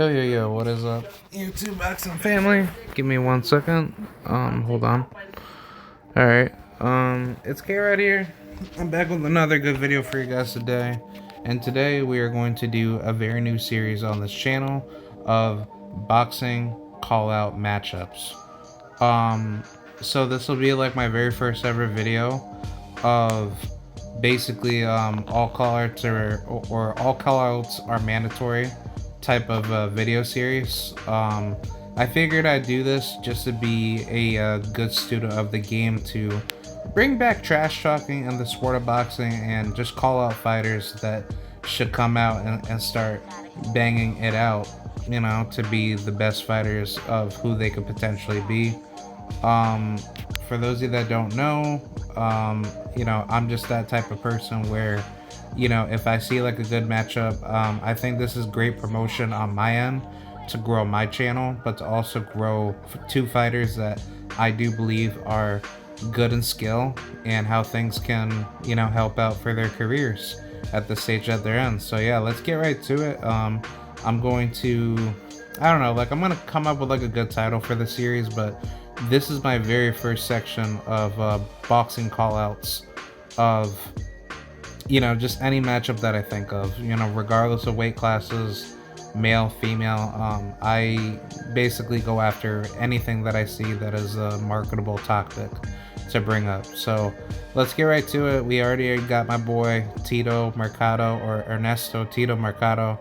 Yo, what is up? YouTube Accent family. Give me 1 second. Hold on. Alright. It's K right here. I'm back with another good video for you guys today. And today we are going to do a very new series on this channel of boxing call out matchups. So this will be like my very first ever video of basically all call outs or all call outs are mandatory type of video series. I figured I'd do this just to be a good student of the game, to bring back trash talking in the sport of boxing and just call out fighters that should come out and start banging it out, you know, to be the best fighters of who they could potentially be. For those of you that don't know, you know, I'm just that type of person where, you know, if I see like a good matchup, I think this is great promotion on my end to grow my channel, but to also grow two fighters that I do believe are good in skill and how things can, you know, help out for their careers at the stage that they're in. So yeah, let's get right to it. I'm going to, I don't know, like I'm gonna come up with like a good title for the series, but this is my very first section of boxing callouts of, you know, just any matchup that I think of, you know, regardless of weight classes, male, female. I basically go after anything that I see that is a marketable topic to bring up. So let's get right to it. We already got my boy Tito Mercado, or Ernesto Tito Mercado,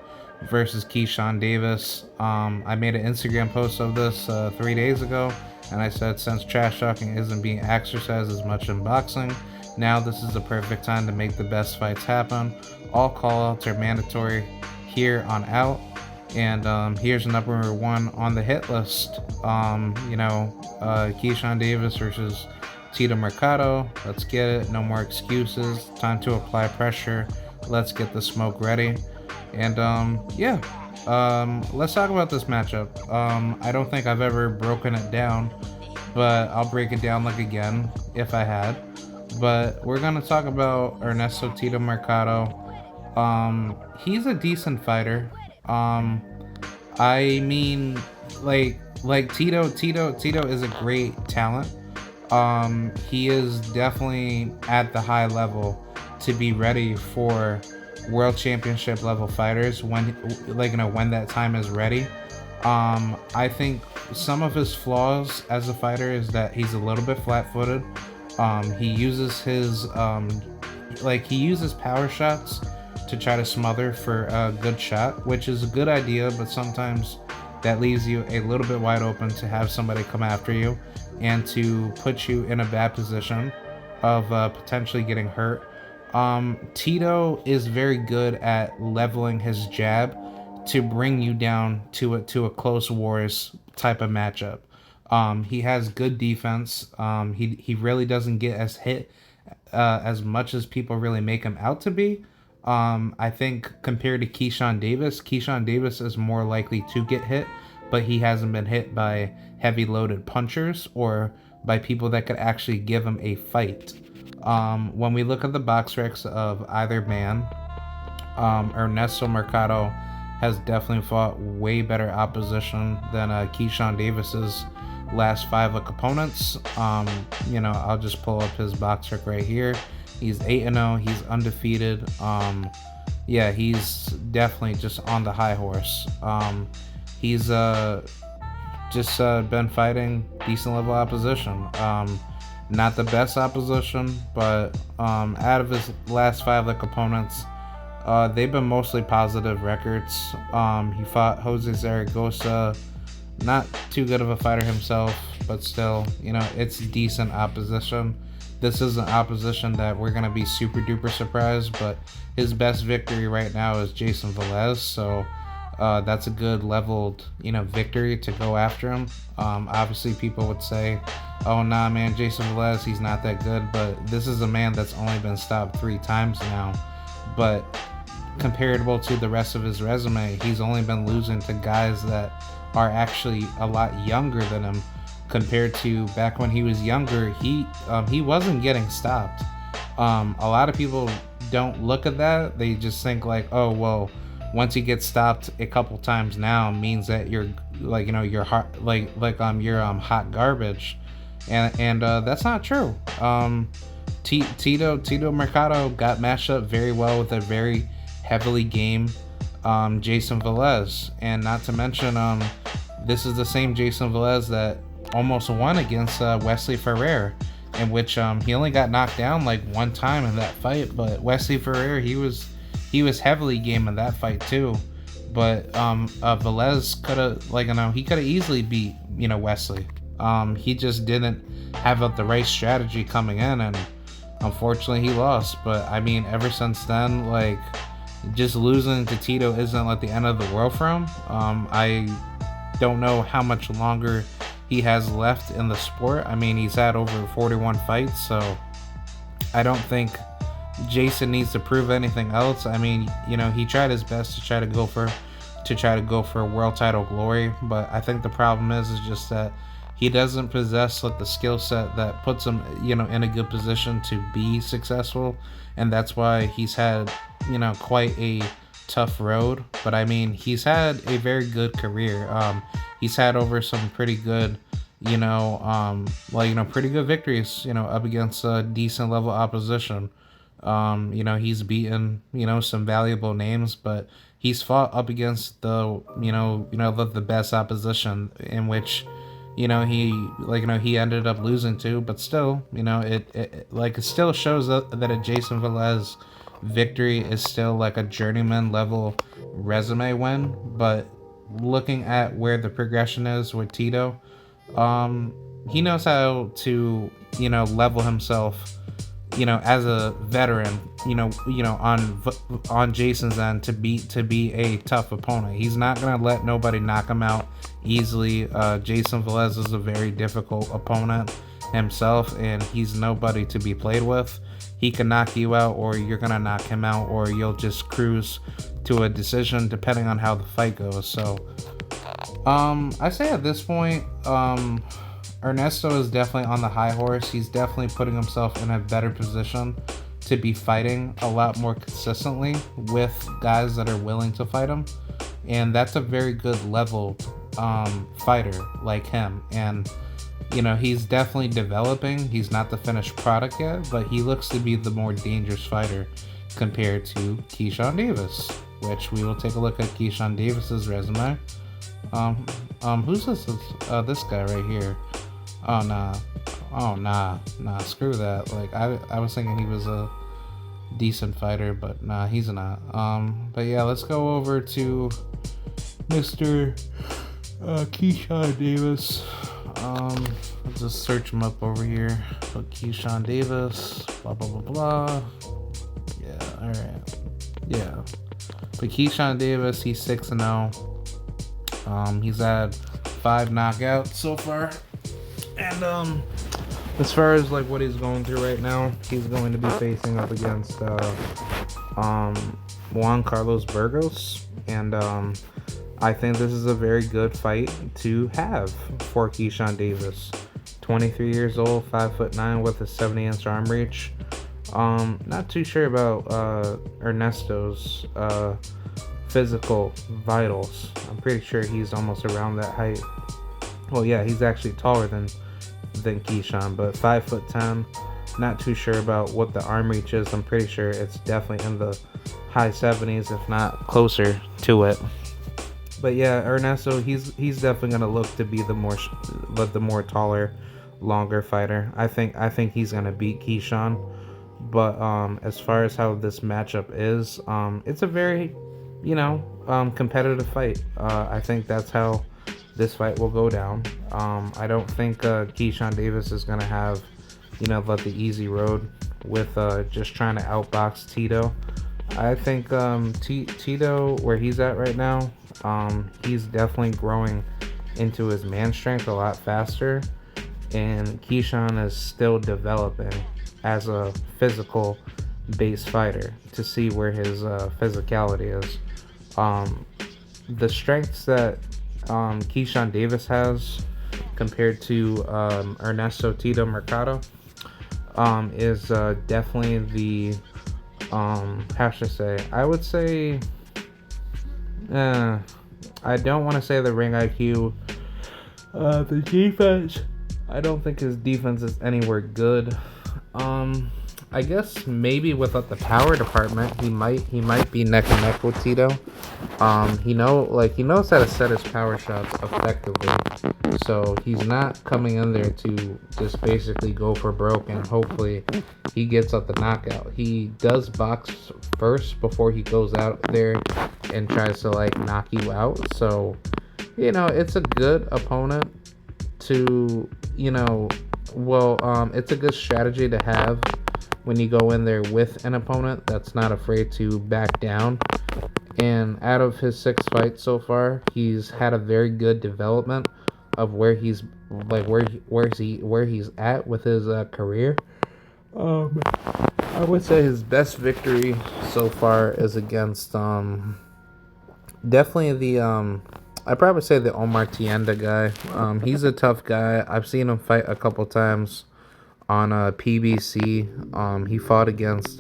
versus Keyshawn Davis. I made an Instagram post of this 3 days ago, and I said, since trash talking isn't being exercised as much in boxing, now this is the perfect time to make the best fights happen. All callouts are mandatory here on out. And here's number one on the hit list. You know, Keyshawn Davis versus Tito Mercado. Let's get it. No more excuses. Time to apply pressure. Let's get the smoke ready. And yeah, let's talk about this matchup. I don't think I've ever broken it down, but I'll break it down like again if I had. But we're gonna talk about Ernesto Tito Mercado. He's a decent fighter. I mean, like Tito is a great talent. He is definitely at the high level to be ready for world championship level fighters when, like, you know, when that time is ready. I think some of his flaws as a fighter is that he's a little bit flat-footed. He uses his he uses power shots to try to smother for a good shot, which is a good idea, but sometimes that leaves you a little bit wide open to have somebody come after you and to put you in a bad position of potentially getting hurt. Tito is very good at leveling his jab to bring you down to a close wars type of matchup. He has good defense. He really doesn't get as hit as much as people really make him out to be. I think compared to Keyshawn Davis is more likely to get hit, but he hasn't been hit by heavy loaded punchers or by people that could actually give him a fight. When we look at the box recs of either man, Ernesto Mercado has definitely fought way better opposition than Keyshawn Davis's last 5 opponents. You know, I'll just pull up his box rec right here. He's 8-0. He's undefeated. Yeah, he's definitely just on the high horse. He's just been fighting decent level opposition. Not the best opposition, but out of his last 5 opponents, they've been mostly positive records. He fought Jose Zaragoza, not too good of a fighter himself, but still, you know, it's decent opposition. This is an opposition that we're going to be super duper surprised, but his best victory right now is Jason Velez, so that's a good leveled, you know, victory to go after him. Obviously people would say, oh nah man, Jason Velez, he's not that good, but this is a man that's only been stopped 3 times now. But comparable to the rest of his resume, he's only been losing to guys that are actually a lot younger than him. Compared to back when he was younger, he wasn't getting stopped. A lot of people don't look at that. They just think like, oh well, once he gets stopped a couple times now means that you're like, you're hot, you're hot garbage, and that's not true. Tito Mercado got matched up very well with a very heavily game Jason Velez, and not to mention this is the same Jason Velez that almost won against Wesley Ferrer, in which he only got knocked down like one time in that fight. But Wesley Ferrer, he was heavily game in that fight too. But Velez could have he could have easily beat Wesley. He just didn't have the right strategy coming in, and unfortunately he lost. But I mean, ever since then, like, just losing to Tito isn't like the end of the world for him. I don't know how much longer he has left in the sport. I mean, he's had over 41 fights, so I don't think Jason needs to prove anything else. I mean, he tried his best to try to go for world title glory, but I think the problem is just that he doesn't possess like the skill set that puts him, in a good position to be successful, and that's why he's had, quite a tough road. But I mean, he's had a very good career. He's had over some pretty good, pretty good victories, up against decent level opposition. He's beaten, some valuable names, but he's fought up against the best opposition, in which, he ended up losing to. But still, it still shows that a Jason Velez victory is still like a journeyman level resume win. But looking at where the progression is with Tito, he knows how to, level himself, as a veteran, on Jason's end to be a tough opponent. He's not gonna let nobody knock him out easily. Jason Velez is a very difficult opponent himself, and he's nobody to be played with. He can knock you out, or you're gonna knock him out, or you'll just cruise to a decision depending on how the fight goes. So I say at this point, Ernesto is definitely on the high horse. He's definitely putting himself in a better position to be fighting a lot more consistently with guys that are willing to fight him, and that's a very good level fighter like him. And he's definitely developing. He's not the finished product yet, but he looks to be the more dangerous fighter compared to Keyshawn Davis, which we will take a look at Keyshawn Davis's resume. Who's this? This guy right here. Oh nah, screw that. Like, I was thinking he was a decent fighter, but nah, he's not. But yeah, let's go over to Mr. Keyshawn Davis. I'll just search him up over here. So Keyshawn Davis, blah blah blah blah. Yeah, alright. Yeah. But Keyshawn Davis, he's 6-0. He's had 5 knockouts so far. And as far as like what he's going through right now, he's going to be facing up against Juan Carlos Burgos, and I think this is a very good fight to have for Keyshawn Davis. 23 years old, 5'9" with a 70-inch arm reach. Not too sure about Ernesto's physical vitals. I'm pretty sure he's almost around that height. Well, yeah, he's actually taller than Keyshawn, but 5'10". Not too sure about what the arm reach is. I'm pretty sure it's definitely in the high 70s, if not closer to it. But yeah, Ernesto, he's definitely gonna look to be the more taller, longer fighter. I think he's gonna beat Keyshawn. But as far as how this matchup is, it's a very, competitive fight. I think that's how this fight will go down. I don't think Keyshawn Davis is gonna have, the easy road with just trying to outbox Tito. I think Tito, where he's at right now, he's definitely growing into his man strength a lot faster, and Keyshawn is still developing as a physical based fighter to see where his physicality is. The strengths that Keyshawn Davis has compared to Ernesto Tito Mercado is definitely the how should I say? I would say I don't want to say the ring IQ. The defense. I don't think his defense is anywhere good. I guess maybe without the power department, he might be neck and neck with Tito. He knows how to set his power shots effectively. So he's not coming in there to just basically go for broke and hopefully he gets up the knockout. He does box first before he goes out there and tries to like knock you out. So, it's a good opponent to, it's a good strategy to have when you go in there with an opponent that's not afraid to back down. And out of his 6 fights so far, he's had a very good development of where he's at with his career. I would say his best victory so far is against definitely the I'd probably say the Omar Tienda guy. He's a tough guy. I've seen him fight a couple times on PBC. He fought against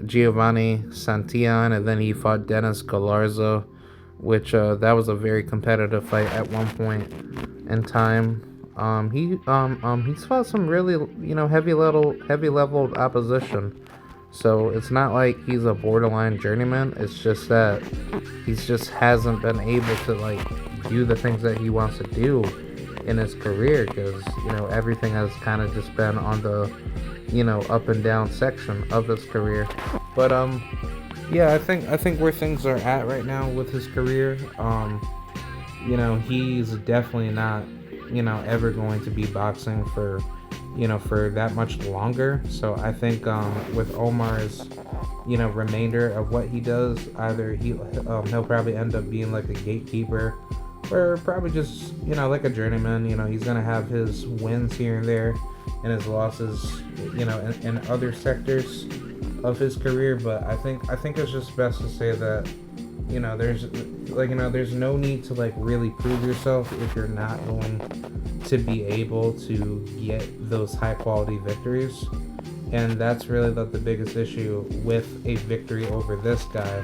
Giovanni Santillan, and then he fought Dennis Galarza, which that was a very competitive fight at one point in time. He's fought some really heavy level opposition. So it's not like he's a borderline journeyman. It's just that he just hasn't been able to like do the things that he wants to do in his career because everything has kind of just been on the up and down section of his career. But yeah, I think where things are at right now with his career, he's definitely not ever going to be boxing for for that much longer. So I think with Omar's remainder of what he does, either he'll probably end up being like a gatekeeper or probably just like a journeyman. He's gonna have his wins here and there and his losses in other sectors of his career. But I think it's just best to say that there's no need to like really prove yourself if you're not going to be able to get those high quality victories. And that's really the biggest issue with a victory over this guy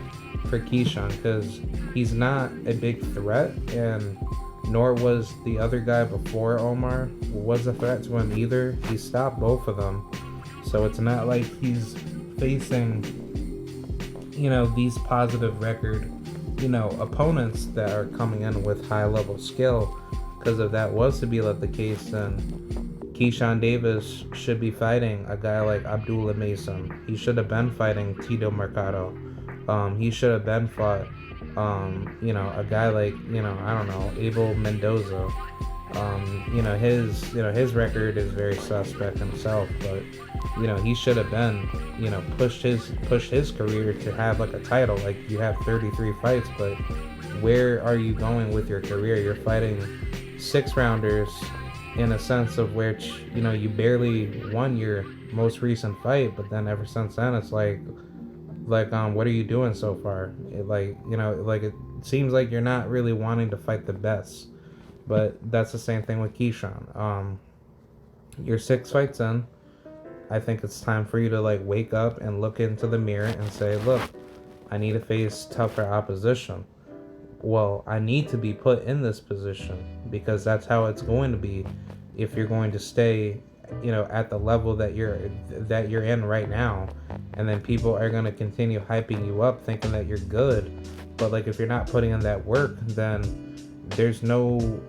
for Keyshawn, because he's not a big threat, and nor was the other guy before Omar was a threat to him either. He stopped both of them. So it's not like he's facing these positive record opponents that are coming in with high level skill, because if that was to be the case, then Keyshawn Davis should be fighting a guy like Abdullah Mason. He should have been fighting Tito Mercado. He should have been fought a guy like I don't know, Abel Mendoza. His record is very suspect himself, but he should have been pushed his career to have like a title. Like, you have 33 fights, but where are you going with your career? You're fighting 6-rounders in a sense of which you barely won your most recent fight, but then ever since then it's like what are you doing so far? It seems like you're not really wanting to fight the best. But that's the same thing with Keyshawn. You're 6 fights in. I think it's time for you to wake up and look into the mirror and say, look, I need to face tougher opposition. Well, I need to be put in this position because that's how it's going to be if you're going to stay, at the level that you're in right now. And then people are going to continue hyping you up thinking that you're good. But if you're not putting in that work, then there's no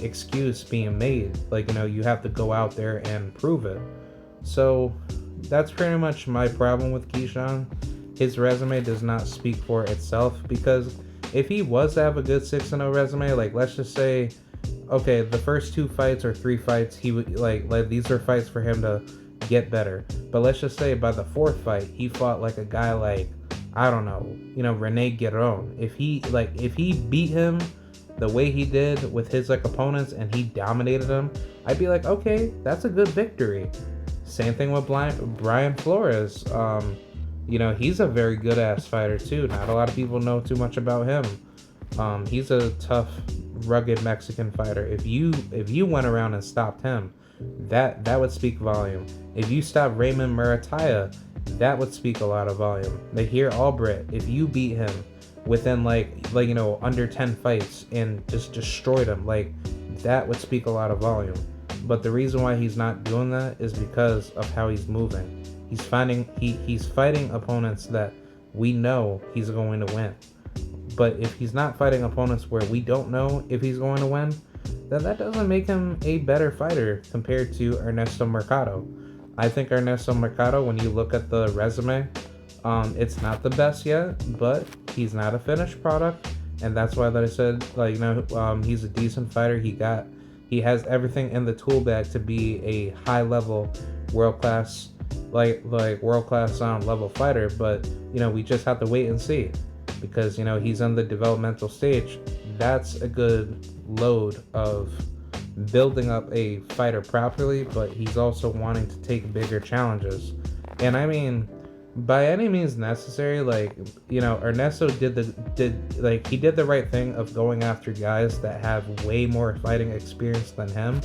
excuse being made. You have to go out there and prove it. So that's pretty much my problem with Keyshawn. His resume does not speak for itself, because if he was to have a good 6-0 resume, let's just say, okay, the first 2 fights or 3 fights, he would these are fights for him to get better. But let's just say by the 4th fight, he fought a guy I don't know, Rene Guerron. If he beat him the way he did with his opponents and he dominated them, I'd be okay, that's a good victory. Same thing with Brian Flores. He's a very good ass fighter too. Not a lot of people know too much about him. He's a tough, rugged Mexican fighter. If you went around and stopped him, that would speak volume. If you stopped Raymond Murataya, that would speak a lot of volume. Nahir Albright, if you beat him within under 10 fights and just destroyed him, like, that would speak a lot of volume. But the reason why he's not doing that is because of how he's moving. He's fighting opponents that we know he's going to win. But if he's not fighting opponents where we don't know if he's going to win, then that doesn't make him a better fighter compared to Ernesto Mercado. I think Ernesto Mercado, when you look at the resume, it's not the best yet, but he's not a finished product, and that's why that I said, he's a decent fighter. He has everything in the tool bag to be a high level, world class, level fighter. But we just have to wait and see, because he's on the developmental stage. That's a good load of building up a fighter properly, but he's also wanting to take bigger challenges. And I mean, by any means necessary, Ernesto did the right thing of going after guys that have way more fighting experience than him,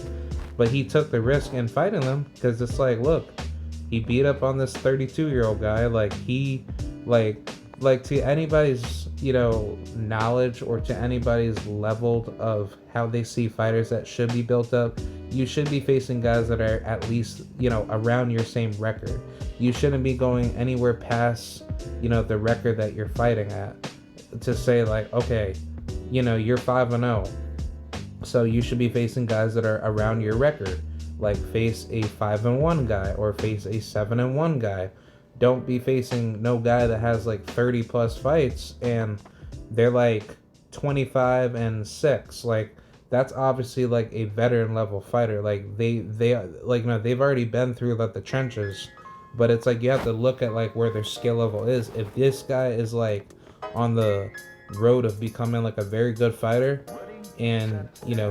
but he took the risk in fighting them, because it's like, look, he beat up on this 32-year-old guy. To anybody's knowledge, or to anybody's level of how they see fighters that should be built up, you should be facing guys that are at least around your same record. You shouldn't be going anywhere past the record that you're fighting at, to say okay, you're 5-0, so you should be facing guys that are around your record. Like, face a 5-1 guy or face a 7-1 guy. Don't be facing no guy that has 30 plus fights and they're 25-6. That's obviously a veteran level fighter. They've already been through the trenches, but it's you have to look at where their skill level is. If this guy is on the road of becoming a very good fighter, and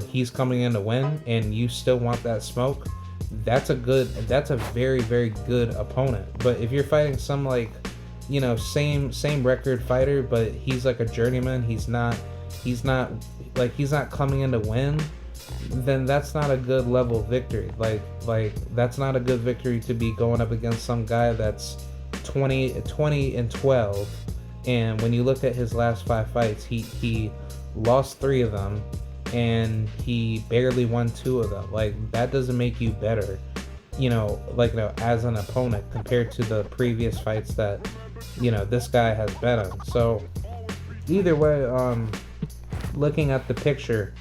he's coming in to win, and you still want that smoke, that's a very, very good opponent. But if you're fighting some same record fighter, but he's a journeyman, he's not coming in to win, then that's not a good level victory. That's not a good victory to be going up against some guy that's 20-12, and when you look at his last 5 fights, he lost 3 of them, and he barely won 2 of them. That doesn't make you better, as an opponent compared to the previous fights that, this guy has been in. So, either way, looking at the picture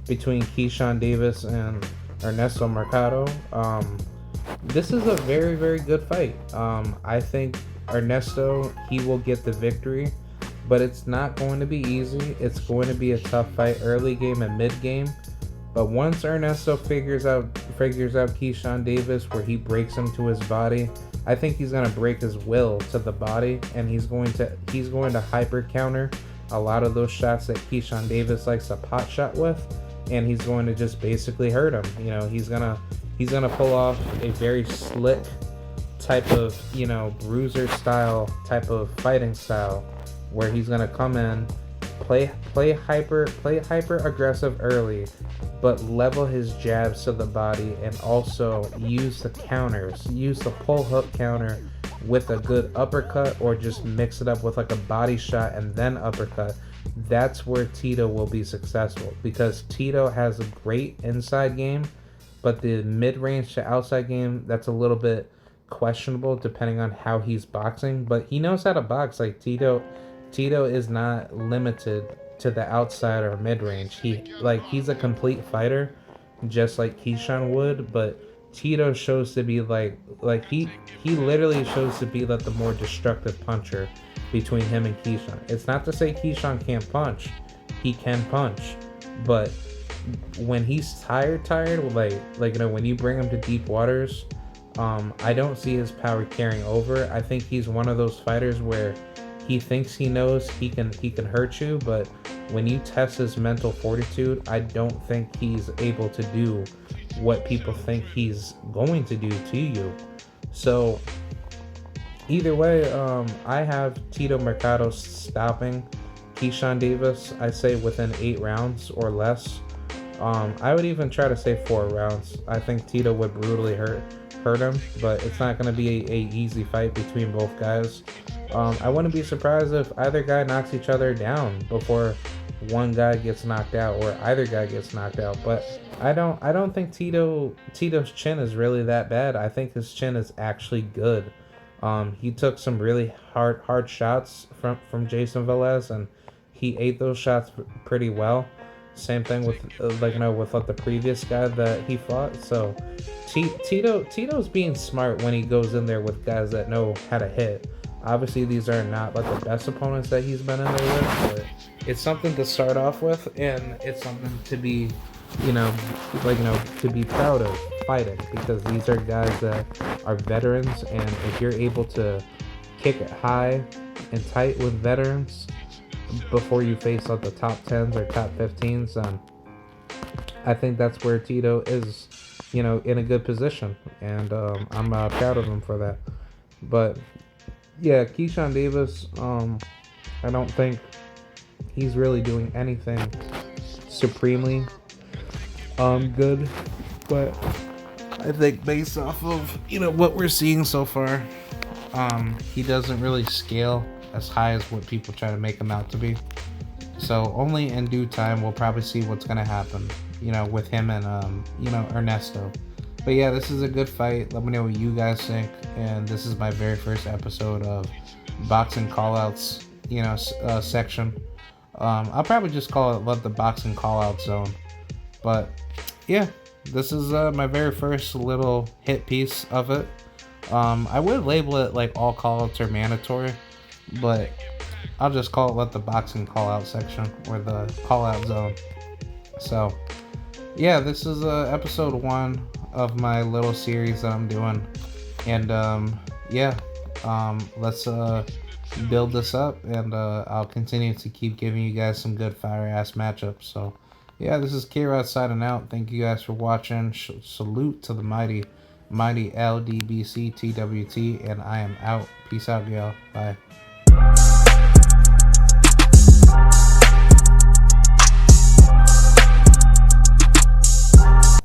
between Keyshawn Davis and Ernesto Mercado, this is a very, very good fight. I think Ernesto, he will get the victory, but it's not going to be easy. It's going to be a tough fight early game and mid game. But once Ernesto figures out Keyshawn Davis, where he breaks him to his body, I think he's going to break his will to the body, and he's going to hyper counter a lot of those shots that Keyshawn Davis likes to pot shot with, and he's going to just basically hurt him. He's gonna pull off a very slick type of bruiser style type of fighting style, where he's gonna come in, play hyper aggressive early, but level his jabs to the body, and also use the counters, use the pull hook counter with a good uppercut, or just mix it up with a body shot and then uppercut. That's where Tito will be successful, because Tito has a great inside game, but the mid-range to outside game, that's a little bit questionable depending on how he's boxing. But he knows how to box. Tito is not limited to the outside or mid-range. He's a complete fighter, just like Keyshawn would, but Tito shows to be he literally shows to be the more destructive puncher between him and Keyshawn. It's not to say Keyshawn can't punch. He can punch, but when he's tired, when you bring him to deep waters, I don't see his power carrying over. I think he's one of those fighters where he thinks he knows he can hurt you, but when you test his mental fortitude, I don't think he's able to do what people think he's going to do to you. So either way, I have Tito Mercado stopping Keyshawn Davis, I say within 8 rounds or less. I would even try to say 4 rounds. I think Tito would brutally hurt him, but it's not going to be a easy fight between both guys. I wouldn't be surprised if either guy knocks each other down before one guy gets knocked out or either guy gets knocked out. But I don't think Tito's chin is really that bad. I think his chin is actually good. He took some really hard shots from Jason Velez, and he ate those shots pretty well. Same thing with with like the previous guy that he fought. So Tito's being smart when he goes in there with guys that know how to hit. Obviously, these are not like the best opponents that he's been in there with, but it's something to start off with, and it's something to be, to be proud of fighting, because these are guys that are veterans, and if you're able to kick it high and tight with veterans before you face like the top 10s or top 15s, I think that's where Tito is, in a good position, and I'm proud of him for that. But yeah, Keyshawn Davis, I don't think he's really doing anything supremely good, but I think based off of what we're seeing so far, he doesn't really scale as high as what people try to make him out to be. So only in due time we'll probably see what's gonna happen, with him and Ernesto. But yeah, this is a good fight. Let me know what you guys think. And this is my very first episode of boxing callouts, section. I'll probably just call it the boxing callout zone. But yeah, this is my very first little hit piece of it. I would label it like all callouts are mandatory, but I'll just call it the boxing callout section or the callout zone. So yeah, this is episode 1 of my little series that I'm doing, and let's build this up, and I'll continue to keep giving you guys some good fire ass matchups. So yeah, this is K-Rod signing out. Thank you guys for watching. Salute to the mighty LDBC TWT, and I am out. Peace out, y'all. Bye.